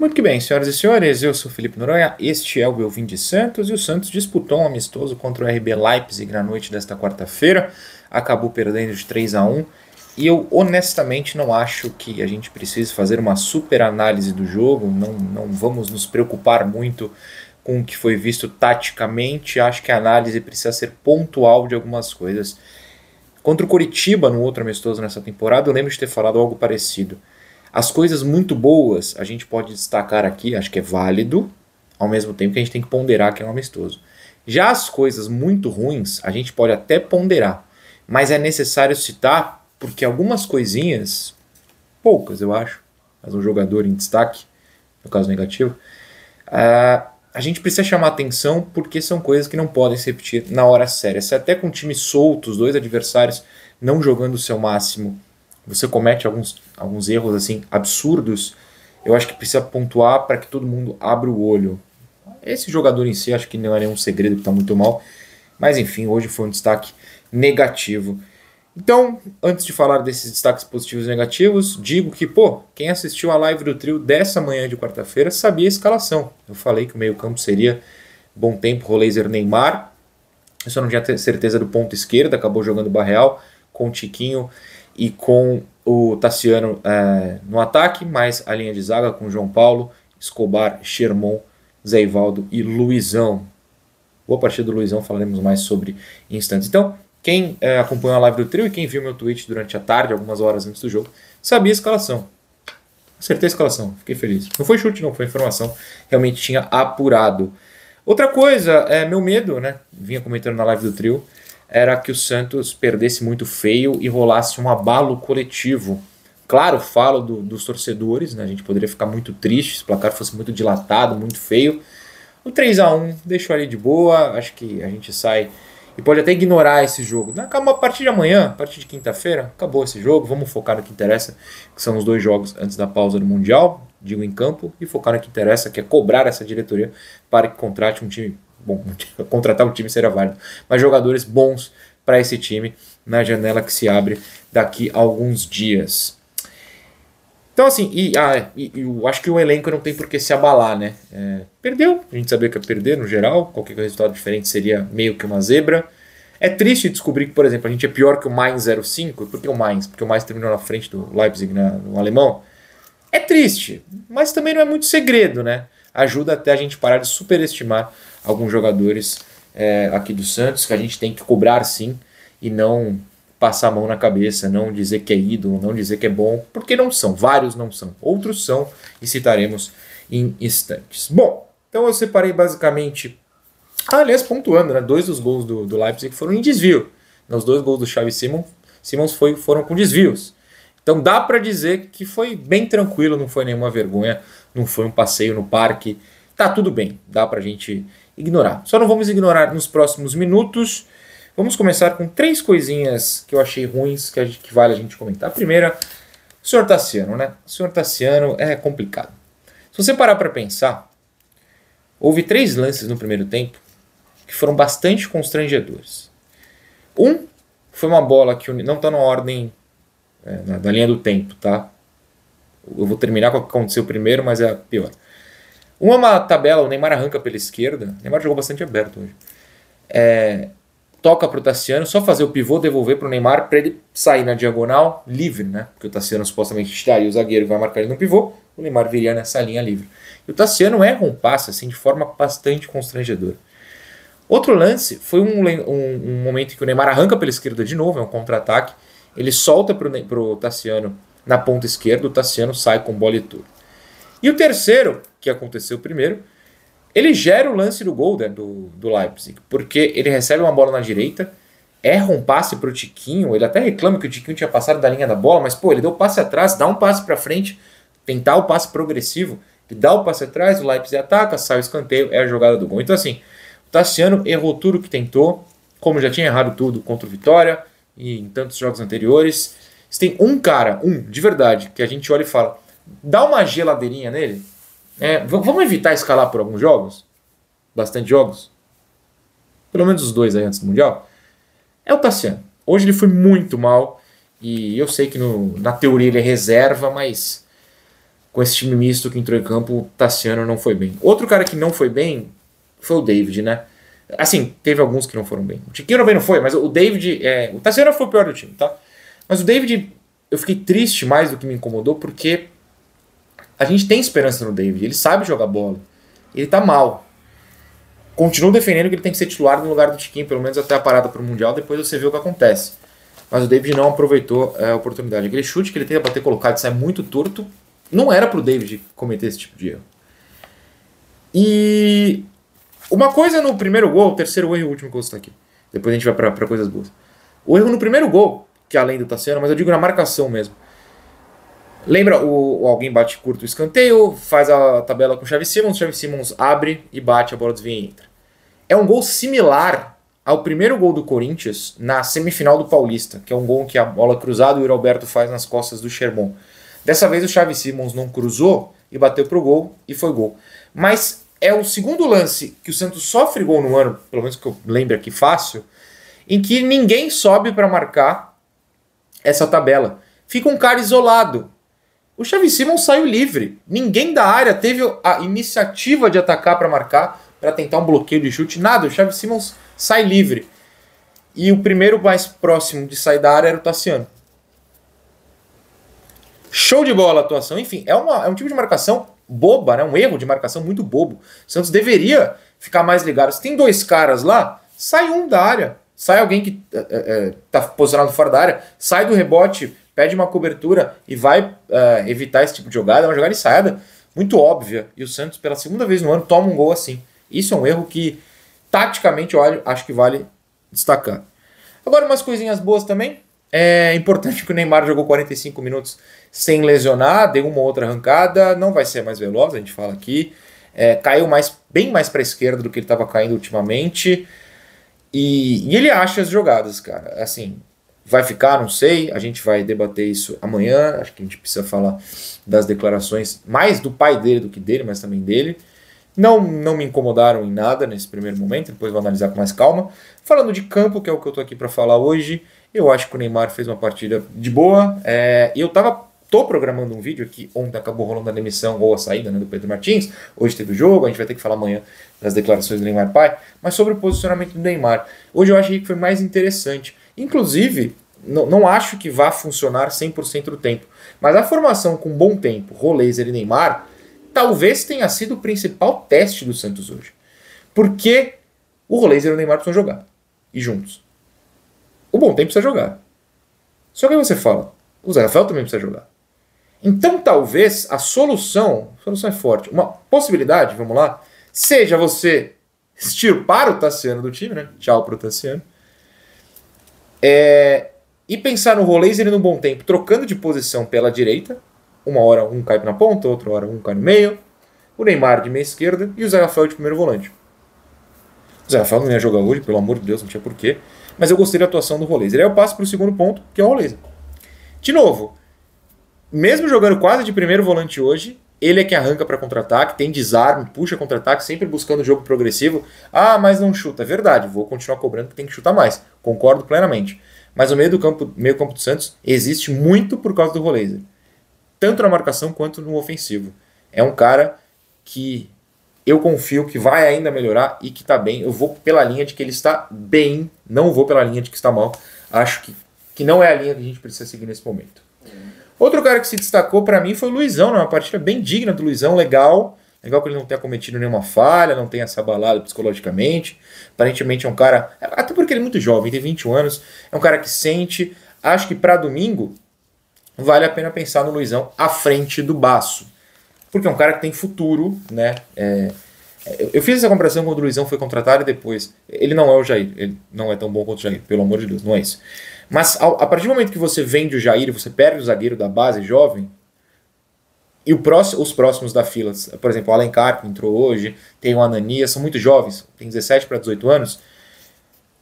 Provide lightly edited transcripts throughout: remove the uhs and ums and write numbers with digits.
Muito que bem, senhoras e senhores, eu sou Felipe Noronha, este é o Belvin de Santos e o Santos disputou um amistoso contra o RB Leipzig na noite desta quarta-feira, acabou perdendo de 3-1 e eu honestamente não acho que a gente precise fazer uma super análise do jogo, não vamos nos preocupar muito com o que foi visto taticamente, acho que a análise precisa ser pontual de algumas coisas. Contra o Coritiba, no outro amistoso nessa temporada, eu lembro de ter falado algo parecido. As coisas muito boas a gente pode destacar aqui, acho que é válido, ao mesmo tempo que a gente tem que ponderar que é um amistoso. Já as coisas muito ruins a gente pode até ponderar, mas é necessário citar porque algumas coisinhas, poucas eu acho, mas um jogador em destaque, no caso negativo, a gente precisa chamar atenção porque são coisas que não podem se repetir na hora séria. Se até com time solto, os dois adversários não jogando o seu máximo, você comete alguns erros assim absurdos, eu acho que precisa pontuar para que todo mundo abra o olho. Esse jogador em si, acho que não é nenhum segredo que está muito mal, mas enfim, hoje foi um destaque negativo. Então, antes de falar desses destaques positivos e negativos, digo que, quem assistiu a live do trio dessa manhã de quarta-feira sabia a escalação. Eu falei que o meio-campo seria Bom Tempo, Roleiser, Neymar. Eu só não tinha certeza do ponto esquerdo, acabou jogando Barreal com o Tiquinho e com o Tassiano no ataque, mais a linha de zaga com João Paulo, Escobar, Sherman, Zé Ivaldo e Luizão. Boa partida do Luizão, falaremos mais sobre em instantes. Então, quem acompanhou a live do trio e quem viu meu tweet durante a tarde, algumas horas antes do jogo, sabia a escalação. Acertei a escalação, fiquei feliz. Não foi chute, não, foi informação. Realmente tinha apurado. Outra coisa, meu medo, né? Vinha comentando na live do trio, era que o Santos perdesse muito feio e rolasse um abalo coletivo. Claro, falo dos torcedores, né? A gente poderia ficar muito triste se o placar fosse muito dilatado, muito feio. O 3-1 deixou ali de boa, acho que a gente sai e pode até ignorar esse jogo. A partir de amanhã, a partir de quinta-feira, acabou esse jogo, vamos focar no que interessa, que são os dois jogos antes da pausa do Mundial, digo em campo, e focar no que interessa, que é cobrar essa diretoria para que contrate um time. Bom, contratar um time será válido, mas jogadores bons para esse time na janela que se abre daqui a alguns dias. Então, assim, eu acho que o elenco não tem por que se abalar, né? Perdeu, a gente sabia que ia perder no geral, qualquer resultado diferente seria meio que uma zebra. É triste descobrir que, por exemplo, a gente é pior que o Mainz 05. Por que o Mainz? Porque o Mainz terminou na frente do Leipzig, no alemão. É triste, mas também não é muito segredo, né? Ajuda até a gente parar de superestimar alguns jogadores aqui do Santos, que a gente tem que cobrar sim, e não passar a mão na cabeça, não dizer que é ídolo, não dizer que é bom, porque não são, vários não são, outros são, e citaremos em instantes. Bom, então eu separei basicamente, aliás, pontuando, né, 2 dos gols do Leipzig foram em desvio, os 2 gols do Xavi Simons foram com desvios. Então dá para dizer que foi bem tranquilo, não foi nenhuma vergonha, não foi um passeio no parque, tá tudo bem, dá pra gente ignorar. Só não vamos ignorar nos próximos minutos. Vamos começar com 3 coisinhas que eu achei ruins, que vale a gente comentar. A primeira, o senhor Tassiano, né? O senhor Tassiano é complicado. Se você parar para pensar, houve 3 lances no primeiro tempo que foram bastante constrangedores. Um foi uma bola que não está na ordem da linha do tempo, tá? Eu vou terminar com o que aconteceu primeiro, mas é a pior. Uma tabela, o Neymar arranca pela esquerda. O Neymar jogou bastante aberto hoje. Toca para o Tassiano, só fazer o pivô, devolver para o Neymar para ele sair na diagonal livre, né? Porque o Tassiano supostamente tiraria o zagueiro, vai marcar ele no pivô, o Neymar viria nessa linha livre. E o Tassiano erra um passe assim, de forma bastante constrangedora. Outro lance foi um momento em que o Neymar arranca pela esquerda de novo, é um contra-ataque, ele solta para o Tassiano na ponta esquerda, o Tassiano sai com bola e tudo. E o terceiro, que aconteceu primeiro, ele gera o lance do gol, né, do Leipzig, porque ele recebe uma bola na direita, erra um passe para o Tiquinho, ele até reclama que o Tiquinho tinha passado da linha da bola, mas ele deu o passe atrás, dá um passe para frente, tentar o passe progressivo, ele dá o passe atrás, o Leipzig ataca, sai o escanteio, é a jogada do gol. Então assim, o Tassiano errou tudo que tentou, como já tinha errado tudo contra o Vitória e em tantos jogos anteriores. Se tem um cara, de verdade, que a gente olha e fala, dá uma geladeirinha nele, vamos evitar escalar por alguns jogos? Bastante jogos? Pelo menos os 2 aí antes do Mundial. É o Tassiano. Hoje ele foi muito mal. E eu sei que na teoria ele é reserva, mas com esse time misto que entrou em campo, o Tassiano não foi bem. Outro cara que não foi bem foi o David, né? Assim, teve alguns que não foram bem. O Tiquinho também não foi, mas o David... o Tassiano foi o pior do time, tá? Mas o David, eu fiquei triste mais do que me incomodou, porque a gente tem esperança no David. Ele sabe jogar bola. Ele tá mal. Continuo defendendo que ele tem que ser titular no lugar do Tiquinho, pelo menos até a parada pro Mundial, depois você vê o que acontece. Mas o David não aproveitou a oportunidade. Aquele chute que ele tenta bater colocado sai muito torto. Não era pro David cometer esse tipo de erro. E uma coisa no primeiro gol, o terceiro gol e o último que eu vou citar aqui. Depois a gente vai pra coisas boas. O erro no primeiro gol, que além do Tassiano, mas eu digo na marcação mesmo. Lembra, alguém bate curto o escanteio, faz a tabela com o Xavi Simons abre e bate, a bola desvia e entra. É um gol similar ao primeiro gol do Corinthians na semifinal do Paulista, que é um gol que a bola cruzada e o Roberto faz nas costas do Sherman. Dessa vez o Xavi Simons não cruzou e bateu pro gol e foi gol. Mas é o segundo lance que o Santos sofre gol no ano, pelo menos que eu lembro aqui fácil, em que ninguém sobe para marcar essa tabela. Fica um cara isolado. O Xavi Simons saiu livre. Ninguém da área teve a iniciativa de atacar para marcar, para tentar um bloqueio de chute, nada. O Xavi Simons sai livre. E o primeiro mais próximo de sair da área era o Tassiano. Show de bola a atuação. Enfim, é um tipo de marcação boba, né? Um erro de marcação muito bobo. O Santos deveria ficar mais ligado. Se tem dois caras lá, sai um da área. Sai alguém que tá posicionado fora da área, sai do rebote, pede uma cobertura e vai evitar esse tipo de jogada. É uma jogada ensaiada muito óbvia. E o Santos, pela segunda vez no ano, toma um gol assim. Isso é um erro que, taticamente, eu acho que vale destacar. Agora, umas coisinhas boas também. É importante que o Neymar jogou 45 minutos sem lesionar, deu uma outra arrancada, não vai ser mais veloz, a gente fala aqui. Caiu bem mais para a esquerda do que ele estava caindo ultimamente. E ele acha as jogadas, cara. Assim, vai ficar, não sei. A gente vai debater isso amanhã. Acho que a gente precisa falar das declarações mais do pai dele do que dele, mas também dele. Não me incomodaram em nada nesse primeiro momento. Depois vou analisar com mais calma. Falando de campo, que é o que eu tô aqui para falar hoje, eu acho que o Neymar fez uma partida de boa. E eu tô programando um vídeo aqui, ontem acabou rolando a demissão ou a saída, né, do Pedro Martins. Hoje teve o jogo, a gente vai ter que falar amanhã das declarações do Neymar pai, mas sobre o posicionamento do Neymar. Hoje eu achei que foi mais interessante. Inclusive, não acho que vá funcionar 100% do tempo, mas a formação com bom tempo, Roleiser e Neymar, talvez tenha sido o principal teste do Santos hoje. Porque o Roleiser e o Neymar precisam jogar, e juntos. O bom tempo precisa jogar. Só que aí você fala, o Zé Rafael também precisa jogar. Então talvez a solução é forte, uma possibilidade, vamos lá, seja você extirpar o Tassiano do time, né? Tchau pro Tassiano. E pensar no Roleiser e no bom tempo, trocando de posição pela direita. Uma hora um cai na ponta, outra hora um cai no meio. O Neymar de meia esquerda e o Zé Rafael de primeiro volante. O Zé Rafael não ia jogar hoje, pelo amor de Deus, não tinha porquê. Mas eu gostei da atuação do Roleiser. Aí eu passo para o segundo ponto, que é o Roleiser. De novo, mesmo jogando quase de primeiro volante hoje, ele é que arranca para contra-ataque, tem desarme, puxa contra-ataque, sempre buscando jogo progressivo. Ah, mas não chuta. É verdade, vou continuar cobrando que tem que chutar mais. Concordo plenamente. Mas o meio campo do Santos existe muito por causa do Roleiser. Tanto na marcação quanto no ofensivo. É um cara que eu confio que vai ainda melhorar e que está bem. Eu vou pela linha de que ele está bem, não vou pela linha de que está mal. Acho que não é a linha que a gente precisa seguir nesse momento. Outro cara que se destacou para mim foi o Luizão, uma partida bem digna do Luizão, legal. Legal que ele não tenha cometido nenhuma falha, não tenha se abalado psicologicamente. Aparentemente é um cara, até porque ele é muito jovem, tem 21 anos, é um cara que sente. Acho que para domingo vale a pena pensar no Luizão à frente do Baço. Porque é um cara que tem futuro, né? Eu fiz essa comparação quando o Luizão foi contratado e depois. Ele não é o Jair, ele não é tão bom quanto o Jair, pelo amor de Deus, não é isso. Mas a partir do momento que você vende o Jair e você perde o zagueiro da base jovem, e os próximos da fila, por exemplo, o Alencar, que entrou hoje, tem o Ananias, são muito jovens, tem 17 para 18 anos,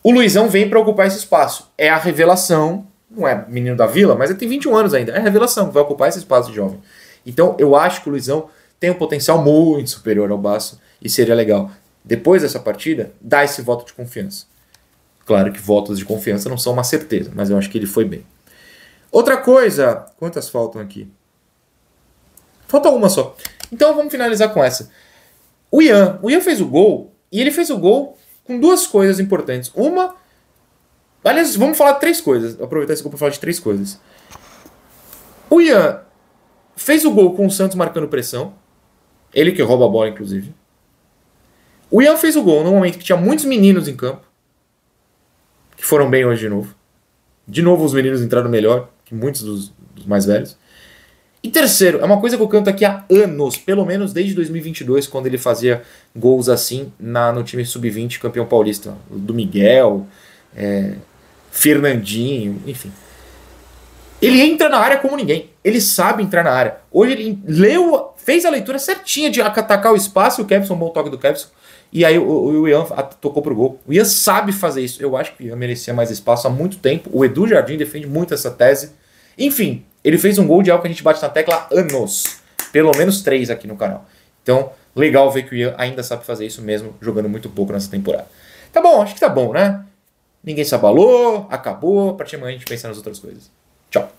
o Luizão vem para ocupar esse espaço. É a revelação, não é menino da vila, mas ele tem 21 anos ainda, é a revelação, vai ocupar esse espaço de jovem. Então eu acho que o Luizão tem um potencial muito superior ao Baço e seria legal, depois dessa partida, dar esse voto de confiança. Claro que votos de confiança não são uma certeza, mas eu acho que ele foi bem. Outra coisa, quantas faltam aqui? Falta uma só. Então vamos finalizar com essa. O Ian fez o gol, e ele fez o gol com duas coisas importantes. Uma... Aliás, vamos falar de três coisas. Aproveitar esse gol para falar de três coisas. O Ian fez o gol com o Santos marcando pressão. Ele que rouba a bola, inclusive. O Ian fez o gol num momento que tinha muitos meninos em campo. Que foram bem hoje de novo. De novo os meninos entraram melhor que muitos dos mais velhos. E terceiro, é uma coisa que eu canto aqui há anos, pelo menos desde 2022, quando ele fazia gols assim no time sub-20, campeão paulista. Do Miguel, Fernandinho, enfim. Ele entra na área como ninguém. Ele sabe entrar na área. Hoje ele fez a leitura certinha de atacar o espaço, o Kevson, um bom toque do Kevson. E aí o Ian tocou pro gol. O Ian sabe fazer isso. Eu acho que o Ian merecia mais espaço há muito tempo. O Edu Jardim defende muito essa tese. Enfim, ele fez um gol de algo que a gente bate na tecla há anos. Pelo menos 3 aqui no canal. Então, legal ver que o Ian ainda sabe fazer isso mesmo, jogando muito pouco nessa temporada. Tá bom, acho que tá bom, né? Ninguém se abalou, acabou. A partir de amanhã a gente pensa nas outras coisas. Tchau.